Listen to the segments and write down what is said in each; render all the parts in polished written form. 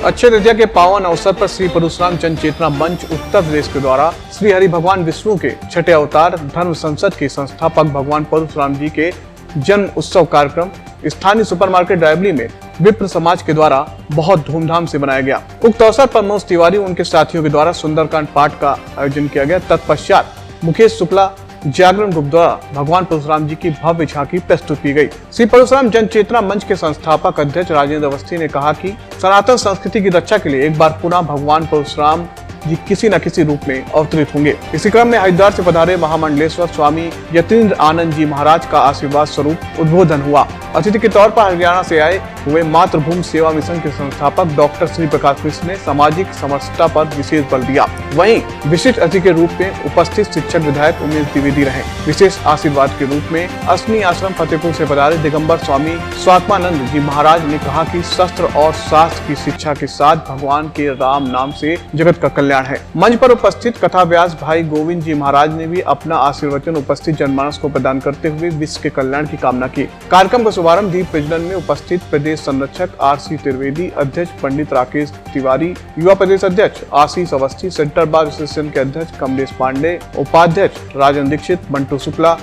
अक्षय तृतीया के पावन अवसर पर श्री परशुराम जन चेतना मंच उत्तर प्रदेश के द्वारा श्री हरि भगवान विष्णु के छठे अवतार धर्म संसद के संस्थापक भगवान परशुराम जी के जन्म उत्सव कार्यक्रम स्थानीय सुपरमार्केट ड्राइवली में विप्र समाज के द्वारा बहुत धूमधाम से मनाया गया। उक्त अवसर पर मनोज तिवारी उनके साथियों के द्वारा सुंदरकांड पाठ का आयोजन किया गया। तत्पश्चात मुकेश शुक्ला जागरण ग्रुप द्वारा भगवान परशुराम जी की भव्य झांकी प्रस्तुत की गई। श्री परशुराम जन चेतना मंच के संस्थापक अध्यक्ष राजेंद्र अवस्थी ने कहा कि सनातन संस्कृति की रक्षा के लिए एक बार पुनः भगवान परशुराम जी किसी न किसी रूप में अवतरित होंगे। इसी क्रम में हरिद्वार से पधारे महामंडलेश्वर स्वामी यतीन्द्र आनंद जी महाराज का आशीर्वाद स्वरूप उद्बोधन हुआ। अतिथि के तौर पर हरियाणा से आए हुए मातृभूमि सेवा मिशन के संस्थापक डॉक्टर श्री प्रकाश मिश्र ने सामाजिक समरसता पर विशेष बल दिया। वहीं विशिष्ट अतिथि के रूप में उपस्थित शिक्षक विधायक उमेश द्विवेदी रहे। विशेष आशीर्वाद के रूप में असनी आश्रम फतेहपुर से पधारे दिगंबर स्वामी स्वात्मानंद जी महाराज ने कहा कि शस्त्र और शास्त्र की शिक्षा के साथ भगवान के राम नाम से जगत का कल्याण है। मंच पर उपस्थित कथा व्यास भाई गोविंद जी महाराज ने भी अपना आशीर्वचन उपस्थित जनमानस को प्रदान करते हुए विश्व के कल्याण की कामना की। कार्यक्रम का शुभारंभ दीप प्रज्वलन में उपस्थित प्रदेश संरक्षक आर.सी. त्रिवेदी, अध्यक्ष पंडित राकेश तिवारी, युवा प्रदेश अध्यक्ष आशीष अवस्थी, सेंट्रल बार एसोसिएशन के अध्यक्ष कमलेश पांडे, उपाध्यक्ष राजन दीक्षित, मंटू शुक्ला,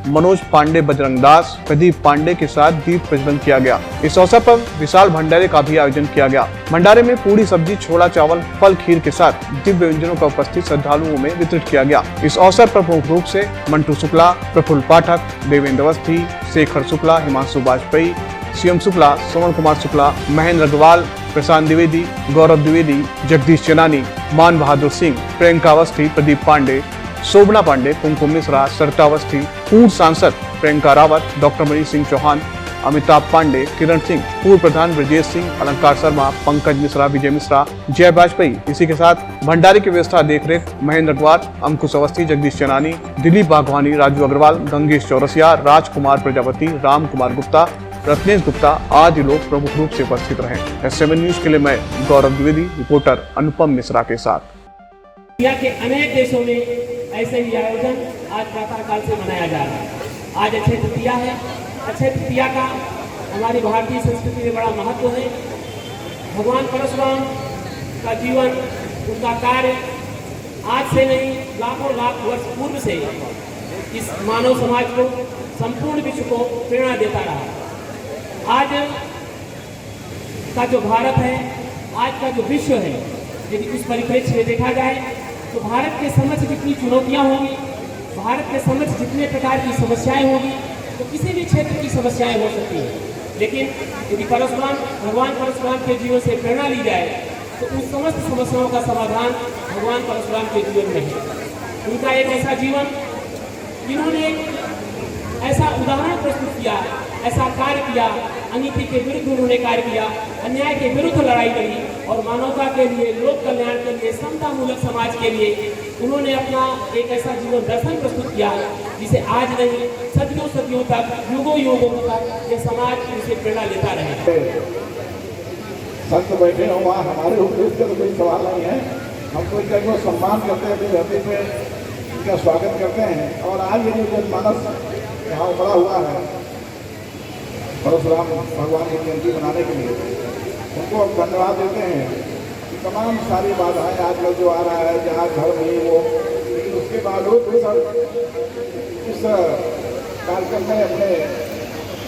मनोज पांडे, बजरंग दास, प्रदीप पांडे के साथ दीप प्रज्वलन किया गया। इस अवसर पर विशाल भंडारे का भी आयोजन किया गया। भंडारे में पूरी सब्जी, छोला चावल, फल खीर के साथ दिव्य व्यंजनों का उपस्थित श्रद्धालुओं में वितरित किया गया। इस अवसर पर प्रमुख रूप से मंटू शुक्ला, प्रफुल्ल पाठक, देवेंद्र अवस्थी, शेखर शुक्ला, हिमांशु वाजपेयी, सीएम शुक्ला, सोमन कुमार शुक्ला, महेंद्र अग्रवाल, प्रशांत द्विवेदी, गौरव द्विवेदी, जगदीश चेनानी, मान बहादुर सिंह, प्रियंका अवस्थी, प्रदीप पांडे, शोभना पांडे, कुमकुम मिश्रा, सरिता अवस्थी, पूर्व सांसद प्रियंका रावत, डॉक्टर मनीष सिंह चौहान, अमिताभ पांडे, किरण सिंह, पूर्व प्रधान ब्रजेश सिंह, अलंकार शर्मा, पंकज मिश्रा, विजय मिश्रा, जय वाजपेयी। इसी के साथ भंडारे की व्यवस्था देखरेख महेंद्र अग्रवाल, अंकुश अवस्थी, जगदीश चेनानी, दिलीप बाघवानी, राजू अग्रवाल, गंगेश चौरसिया, राजकुमार प्रजापति, राम कुमार गुप्ता, रत्नेश गुप्ता आदि लोग प्रमुख रूप से उपस्थित रहे। S7 न्यूज के लिए मैं गौरव द्विवेदी, रिपोर्टर अनुपम मिश्रा के साथ। दुनिया के अनेक देशों में ऐसे ही आयोजन आज प्रातः काल से मनाया जा रहा है। आज अक्षय तृतीया है। अक्षय तृतीया का हमारी भारतीय संस्कृति में बड़ा महत्व है। भगवान परशुराम का जीवन, उनका कार्य आज से नहीं लाखों लाख वर्ष पूर्व से इस मानव समाज को, संपूर्ण विश्व को प्रेरणा देता रहा। आज का जो भारत है, आज का जो विश्व है, यदि उस परिप्रेक्ष्य में देखा जाए तो भारत के समक्ष जितनी चुनौतियां होंगी, भारत के समक्ष जितने प्रकार की समस्याएं होंगी, तो किसी भी क्षेत्र की समस्याएं हो सकती हैं। लेकिन यदि भगवान परशुराम के जीवन से प्रेरणा ली जाए तो उन समस्त समस्याओं का समाधान भगवान परशुराम के जीवन में है। उनका एक ऐसा जीवन, जिन्होंने ऐसा उदाहरण प्रस्तुत किया, ऐसा कार्य किया, अनीति के विरुद्ध उन्होंने कार्य किया, अन्याय के विरुद्ध लड़ाई लड़ी और मानवता के लिए, लोक कल्याण के लिए, समतामूलक समाज के लिए उन्होंने अपना एक ऐसा जीवन दर्शन प्रस्तुत किया जिसे आज नहीं, सदियों सदियों तक, युगों युगों तक ये समाज उनसे प्रेरणा लेता रहे। संत बैठे हो वहाँ, हमारे उपदेश का तो कोई सवाल नहीं है। हम कोई कहीं वो सम्मान करते हैं, धरती पे इनका स्वागत करते हैं। और आज ये जो जनमानस यहाँ उमड़ा हुआ है परशुराम भगवान की जयंती मनाने के लिए, उनको हम धन्यवाद देते हैं कि तमाम सारी बाधाएं आजकल जो आ रहा है, जहाँ धर्म ही वो, लेकिन उसके बावजूद भी सब इस कार्यक्रम में अपने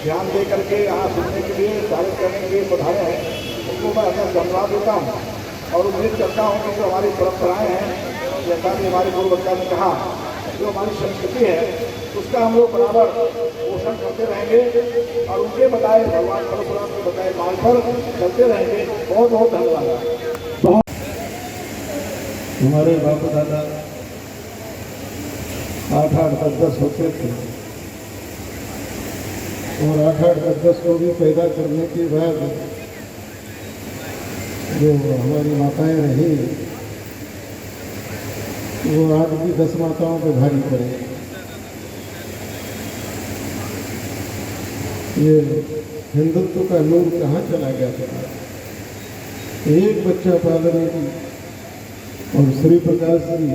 ध्यान दे करके यहाँ सुनने के लिए, स्वागत करने के लिए पधारे हैं। उनको मैं अपना धन्यवाद देता हूँ और उम्मीद करता हूँ कि जो हमारी परंपराएँ हैं, जैसा कि हमारे पूर्ववक्ता ने कहा, जो हमारी संस्कृति है उसका हम लोग बराबर पोषण करते रहेंगे और उनके बताए, भगवान परशुराम के बताए मार्ग पर चलते रहेंगे। बहुत बहुत धन्यवाद। हमारे बाप दादा 8-8, 10-10 होते थे और 8-8, 10-10 को भी पैदा करने के बाद जो हमारी माताएं रही, वो आज भी 10 माताओं पे भारी पड़े। ये हिंदुत्व का नूर कहाँ चला गया था? एक बच्चा पालने की, और श्री प्रकाश जी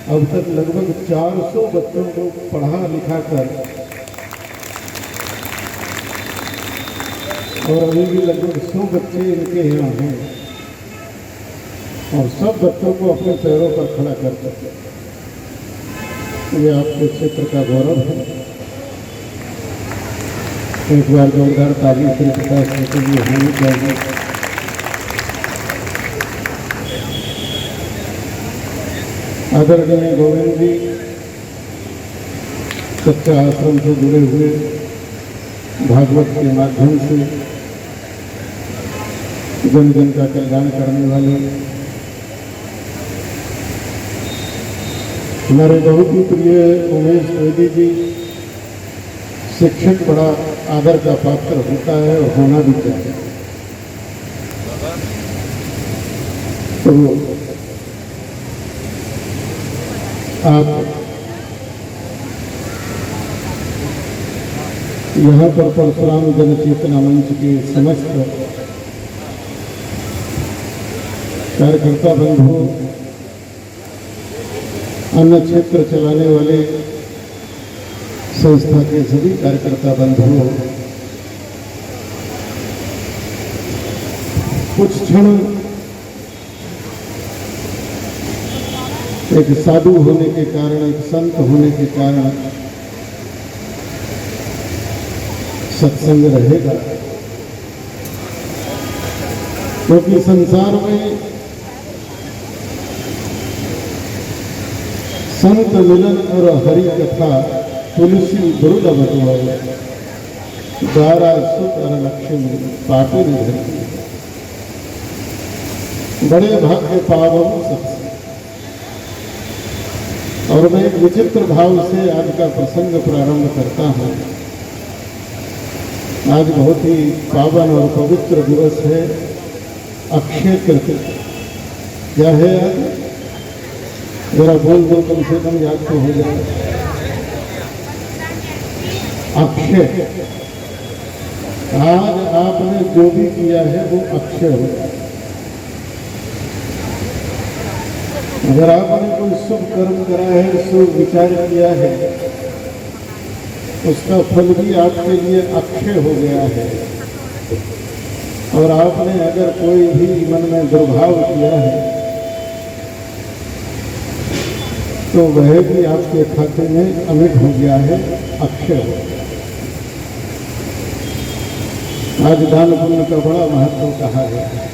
अब तक लगभग 400 बच्चों को पढ़ा लिखा कर और अभी भी लगभग 100 बच्चे इनके यहाँ हैं और सब बच्चों को अपने पैरों पर खड़ा कर सके। ये आपके क्षेत्र का गौरव है। एक बार जोरदार ताली श्री प्रकाश जी के लिए होनी चाहिए। आदरणीय गोविंद जी सच्चा आश्रम से जुड़े हुए, भागवत के माध्यम से जन जन का कल्याण करने वाले हमारे बहुत ही प्रिय उमेश द्विवेदी जी, शिक्षक बड़ा आदर का पात्र होता है और होना भी चाहिए। तो आप यहाँ पर परशुराम जन चेतना मंच के समस्त कार्यकर्ता बंधुओं, अन्य क्षेत्र चलाने वाले संस्था के सभी कार्यकर्ता बंधुओं, कुछ क्षण एक साधु होने के कारण, एक संत होने के कारण सत्संग रहेगा, क्योंकि संसार में संत मिलन और हरि कथा तुलसी दुर्लभ है, द्वारा सुख और लक्ष्मी पापी नहीं धरती। बड़े भाग्य पावों सबसे। और मैं एक विचित्र भाव से आज का प्रसंग प्रारंभ करता हूँ। आज बहुत ही पावन और पवित्र दिवस है, अक्षय तृतीया। क्या है आज? जरा बोल दो, कम से कम याद तो हो जाए। अक्षय। आज आपने जो भी किया है वो अक्षय हो। अगर आपने कोई शुभ कर्म करा है, शुभ विचार किया है, उसका फल भी आपके लिए अक्षय हो गया है। और आपने अगर कोई भी मन में दुर्भाव किया है तो वह भी आपके खाते में अमिट हो गया है, अक्षय हो। आज दान पुण्य का बड़ा महत्व कहा गया है।